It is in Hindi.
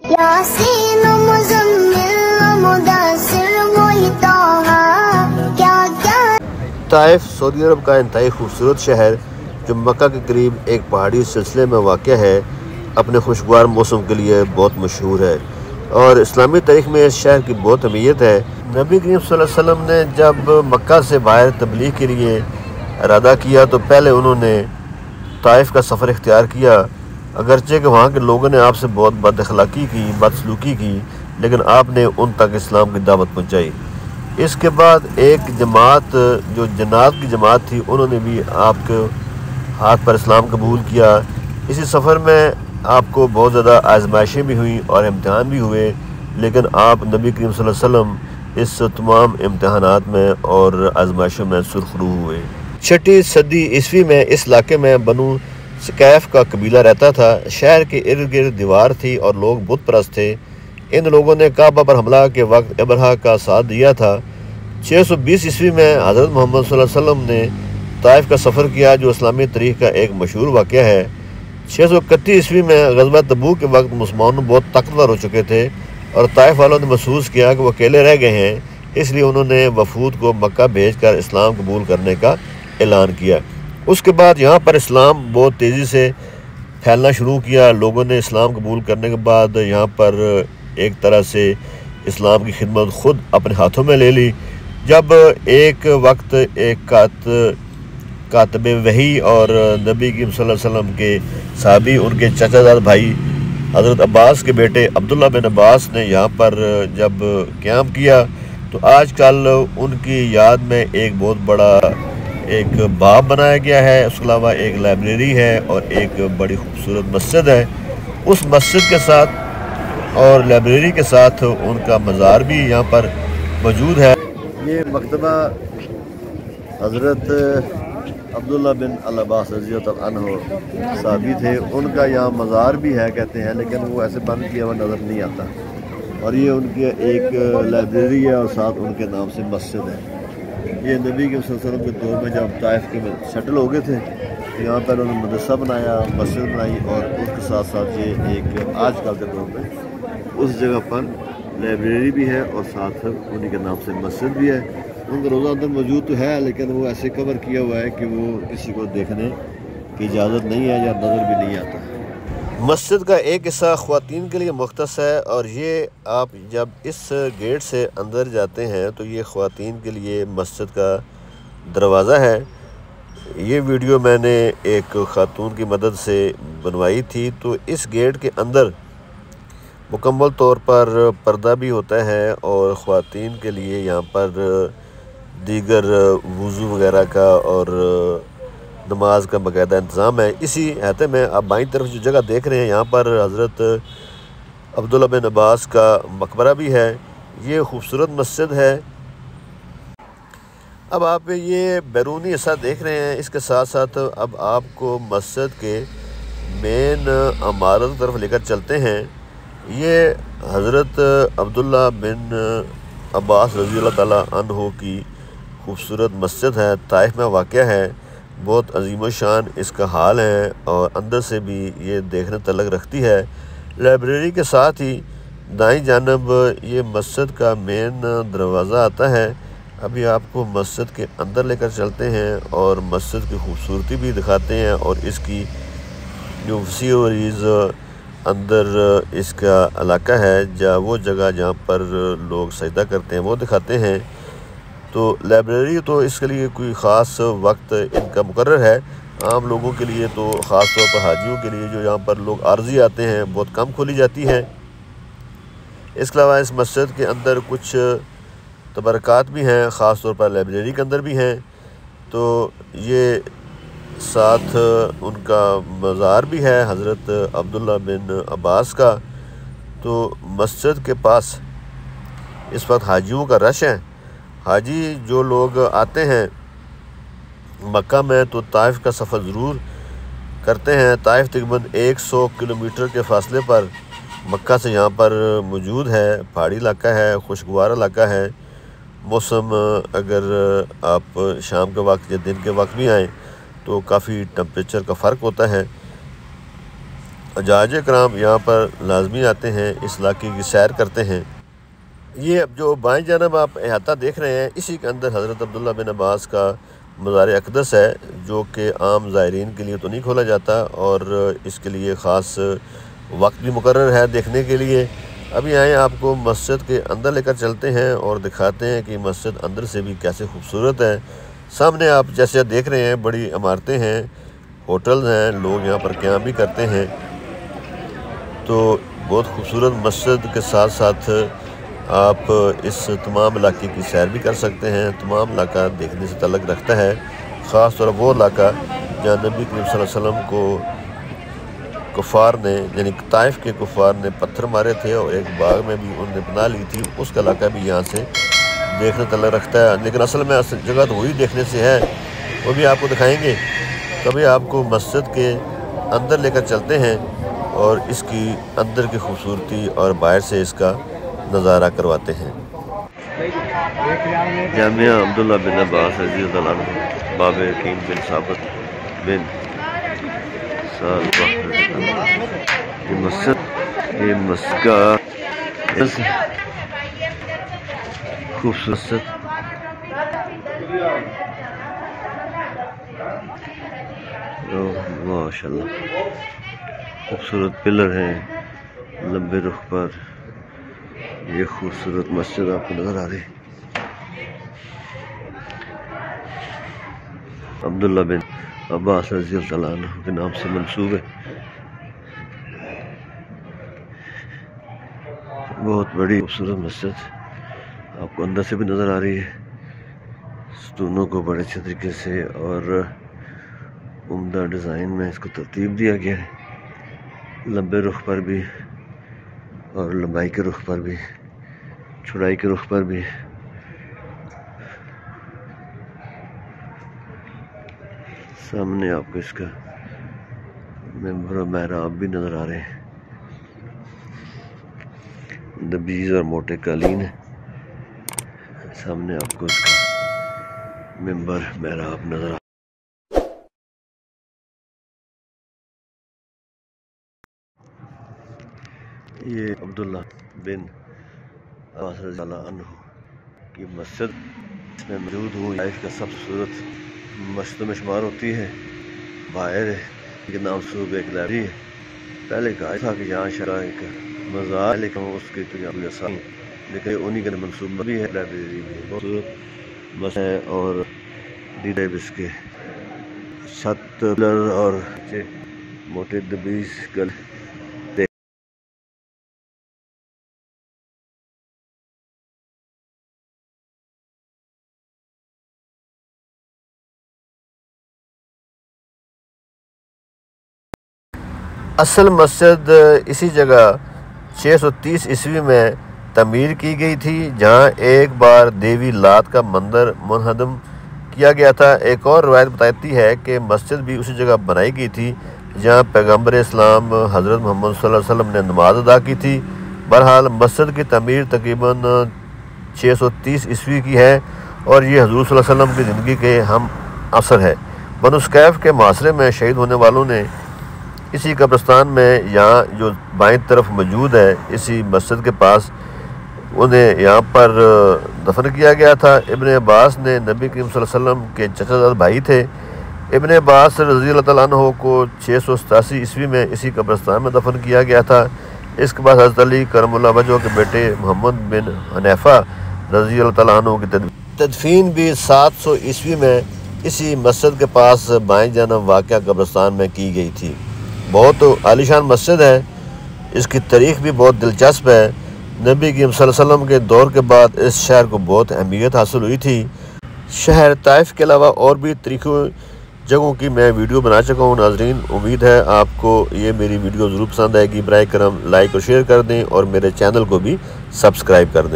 यासीन मुज़म्मिल मुदस्सिर वही तौहा क्या क्या। ताइफ सऊदी अरब का इंतहाई खूबसूरत शहर जो मक्का के करीब एक पहाड़ी सिलसिले में वाक़ है, अपने खुशगवार मौसम के लिए बहुत मशहूर है और इस्लामी तारीख़ में इस शहर की बहुत अहमियत है। नबी करीम सल्लल्लाहु अलैहि वसल्लम ने जब मक्का से बाहर तबलीग के लिए इरादा किया तो पहले उन्होंने ताइफ का सफ़र इख्तियार किया। अगरचे कि वहाँ के लोगों ने आपसे बहुत बदअखलाक़ी की, बदसलूकी की, लेकिन आपने उन तक इस्लाम की दावत पहुँचाई। इसके बाद एक जमात जो जन्नात की जमात थी, उन्होंने भी आपके हाथ पर इस्लाम कबूल किया। इसी सफ़र में आपको बहुत ज़्यादा आजमाइशें भी हुई और इम्तहान भी हुए, लेकिन आप नबी करीम सल्लल्लाहु अलैहि वसल्लम इस तमाम इम्तहानात में और आजमाइशों में सुरखरू हुए। 6वीं सदी ईस्वी में इस इलाके में बनु सकैफ का कबीला रहता था। शहर के इर्द गिर्द दीवार थी और लोग बुत परस्त थे। इन लोगों ने काबा पर हमला के वक्त अबरहा का साथ दिया था। 620 ईस्वी में हज़रत मोहम्मद सल्लल्लाहु अलैहि वसल्लम ने ताइफ का सफ़र किया, जो इस्लामी तारीख़ का एक मशहूर वाक़या है। 631 ईस्वी में ग़ज़वा तबूक के वक्त मुसलमान बहुत ताकतवर हो चुके थे और ताइफ वालों ने महसूस किया कि वो अकेले रह गए हैं, इसलिए उन्होंने वफूद को मक्का भेजकर इस्लाम कबूल करने का ऐलान किया। उसके बाद यहाँ पर इस्लाम बहुत तेज़ी से फैलना शुरू किया। लोगों ने इस्लाम कबूल करने के बाद यहाँ पर एक तरह से इस्लाम की खिदमत ख़ुद अपने हाथों में ले ली। जब एक वक्त एक कातबे वही और नबी करीम सल्लल्लाहु अलैहि वसल्लम के साहबी, उनके चाचाजाद भाई हज़रत अब्बास के बेटे अब्दुल्ला बिन अब्बास ने यहाँ पर जब क़याम किया तो आजकल उनकी याद में एक बहुत बड़ा एक बाब बनाया गया है। उसके अलावा एक लाइब्रेरी है और एक बड़ी खूबसूरत मस्जिद है। उस मस्जिद के साथ और लाइब्रेरी के साथ उनका मज़ार भी यहाँ पर मौजूद है। ये मकतबा हज़रत अब्दुल्ला बिन अब्बास रज़ियल्लाहु अन्हु साहबी थे, उनका यहाँ मज़ार भी है कहते हैं, लेकिन वो ऐसे बंद किया हुआ नज़र नहीं आता। और ये उनकी एक लाइब्रेरी है और साथ उनके नाम से मस्जिद है। ये नबी के वसल्लम के दौर में जब ताइफ के शटल हो गए थे तो यहाँ पर उन्होंने मदरसा बनाया, मस्जिद बनाई और उसके साथ साथ ये एक आजकल के दौर में उस जगह पर लाइब्रेरी भी है और साथ उन्हीं के नाम से मस्जिद भी है। उनका रोज़ा अंदर मौजूद तो है, लेकिन वो ऐसे कवर किया हुआ है कि वो किसी को देखने की इजाज़त नहीं है या नज़र भी नहीं आता। मस्जिद का एक हिस्सा ख़वातीन के लिए मुख्तस है और ये आप जब इस गेट से अंदर जाते हैं तो ये ख़वातीन के लिए मस्जिद का दरवाज़ा है। ये वीडियो मैंने एक ख़ातून की मदद से बनवाई थी। तो इस गेट के अंदर मुकम्मल तौर पर पर्दा भी होता है और ख़वातीन के लिए यहाँ पर दीगर वज़ू वग़ैरह का और नमाज का बाकायदा इंतज़ाम है। इसी हैते में आप बाईं तरफ जो जगह देख रहे हैं, यहाँ पर हज़रत अब्दुल्ला बिन अब्बास का मकबरा भी है। ये खूबसूरत मस्जिद है। अब आप ये बैरूनी हिस्सा देख रहे हैं, इसके साथ साथ अब आपको मस्जिद के मेन इमारत की तरफ लेकर चलते हैं। ये हज़रत अब्दुल्ला बिन अब्बास रज़ियल्लाहु ताला अन्हु की खूबसूरत मस्जिद है, ताइफ में वाक़या है। बहुत अजीम शान इसका हाल है और अंदर से भी ये देखने तलक रखती है। लाइब्रेरी के साथ ही दाईं जानब ये मस्जिद का मेन दरवाज़ा आता है। अभी आपको मस्जिद के अंदर लेकर चलते हैं और मस्जिद की खूबसूरती भी दिखाते हैं और इसकी जो वसीज़ अंदर इसका इलाका है, जहाँ वो जगह जहाँ पर लोग सजदा करते हैं वो दिखाते हैं। तो लाइब्रेरी तो इसके लिए कोई ख़ास वक्त इनका मुकर्रर है। आम लोगों के लिए तो ख़ास तौर पर हाजियों के लिए जो यहाँ पर लोग आर्जी आते हैं बहुत कम खोली जाती है। इसके अलावा इस मस्जिद के अंदर कुछ तबरक़ात भी हैं, ख़ास तौर पर लाइब्रेरी के अंदर भी हैं। तो ये साथ उनका मज़ार भी है हज़रत अब्दुल्ला बिन अब्बास का। तो मस्जिद के पास इस वक्त हाजियों का रश है। हाजी जो लोग आते हैं मक्का में तो ताइफ का सफ़र ज़रूर करते हैं। ताइफ तकरीबन 100 किलोमीटर के फ़ासले पर मक्का से यहाँ पर मौजूद है। पहाड़ी इलाका है, खुशगवार इलाका है। मौसम अगर आप शाम के वक्त या दिन के वक्त भी आएँ तो काफ़ी टेम्परेचर का फ़र्क होता है। हजाज कराम यहाँ पर लाजमी आते हैं, इस इलाके की सैर करते हैं। ये अब जो बाएं जानब आप अहाता देख रहे हैं, इसी के अंदर हज़रत अब्दुल्ला बिन अब्बास का मज़ार अक़दस है, जो कि आम ज़ायरीन के लिए तो नहीं खोला जाता और इसके लिए ख़ास वक्त भी मुकर्रर है देखने के लिए। अभी आए आपको मस्जिद के अंदर लेकर चलते हैं और दिखाते हैं कि मस्जिद अंदर से भी कैसे खूबसूरत है। सामने आप जैसे देख रहे हैं बड़ी इमारतें हैं, होटल्स हैं, लोग यहाँ पर क़याम भी करते हैं। तो बहुत खूबसूरत मस्जिद के साथ साथ आप इस तमाम इलाके की सैर भी कर सकते हैं। तमाम इलाका देखने से तल्लुक़ रखता है, ख़ास तौर वो इलाका जहाँ नबी करीम सल्लल्लाहु अलैहि वसल्लम को कुफ़ार ने यानी ताइफ के कुफ़ार ने पत्थर मारे थे और एक बाग में भी उन्होंने पनाह ली थी, उसका इलाका भी यहाँ से देखने तल्लुक़ रखता है। लेकिन असल में जगह तो वही देखने से है, वो भी आपको दिखाएंगे। कभी आपको मस्जिद के अंदर लेकर चलते हैं और इसकी अंदर की खूबसूरती और बाहर से इसका नज़ारा करवाते हैं। जामिया अब्दुल्ला बिन अब्बास रज़ियल्लाहु अन्हु बाबे यकीन बिन साबित बिन साल ये मस्जिद खूबसूरत माशाल्लाह खूबसूरत पिलर हैं लंबे रुख पर। ये खूबसूरत मस्जिद आपको नज़र आ रही अब्दुल्ला बिन अब्बास रज़ियल्लाहु अन्हु के नाम से मंसूब है। बहुत बड़ी खूबसूरत मस्जिद आपको अंदर से भी नज़र आ रही है। स्टूनों को बड़े अच्छे तरीके से और उम्दा डिज़ाइन में इसको तरतीब दिया गया है, लंबे रुख पर भी और लंबाई के रुख पर भी, चौड़ाई के रुख पर भी। सामने आपको इसका मेंबर और महराब भी नज़र आ रहे हैं। दबीज और मोटे कालीन है। सामने आपको इसका मेंबर महराब नज़र आ ये अब्दुल्ला बिन अब्बास रज़ियल्लाहु अन्हु की मस्जिद में मौजूद हूँ। लाइफ का सबसे खूबसूरत मस्जिद में शुमार होती है। बाहर के नाम से एक लाइब्रेरी है। पहले कहा था कि यहाँ शरा एक मज़ार, लेकिन उसके तो यहाँ लेकिन उन्हीं का मनसूबा भी है। लाइब्रेरी में बहुत खूबसूरत मस्जिद है और डीडे इसके छत और मोटे दबीज गल असल मस्जिद इसी जगह 630 ईस्वी में तमीर की गई थी, जहां एक बार देवी लात का मंदिर मुनहदम किया गया था। एक और रवायत बताती है कि मस्जिद भी उसी जगह बनाई गई थी जहां पैगंबर इस्लाम हज़रत मोहम्मद सल्लल्लाहु अलैहि वसल्लम ने नमाज अदा की थी। बहरहाल मस्जिद की तमीर तकरीबन 630 ईस्वी की है और ये हज़ूर सल्लल्लाहु अलैहि वसल्लम की ज़िंदगी के हम असर है। बनु कैफ के मासरे में शहीद होने वालों ने इसी कब्रिस्तान में यहाँ जो बाईं तरफ मौजूद है, इसी मस्जिद के पास उन्हें यहाँ पर दफन किया गया था। इब्न अब्बास ने नबी करीम सल्लल्लाहु अलैहि वसल्लम के चचाजाद भाई थे। इब्न अब्बास रज़ियल्लाहु तआला अन्हु को 687 ईस्वी में इसी कब्रिस्तान में दफन किया गया था। इसके बाद हज़रत अली करमुल्लाह वजह के बेटे मोहम्मद बिन हनैफा रज़ियल्लाहु तआला अन्हु की तदफीन भी 700 ईस्वी में इसी मस्जिद के पास बाएं जानब वाक़या कब्रिस्तान में की गई थी। बहुत आलीशान मस्जिद है, इसकी तारीख़ भी बहुत दिलचस्प है। नबी करीम सल्लल्लाहु अलैहि वसल्लम के दौर के बाद इस शहर को बहुत अहमियत हासिल हुई थी। शहर ताइफ के अलावा और भी तरीक़ों जगहों की मैं वीडियो बना चुका हूँ। नाज़रीन, उम्मीद है आपको ये मेरी वीडियो ज़रूर पसंद आएगी। बराए करम लाइक और शेयर कर दें और मेरे चैनल को भी सब्सक्राइब कर दें।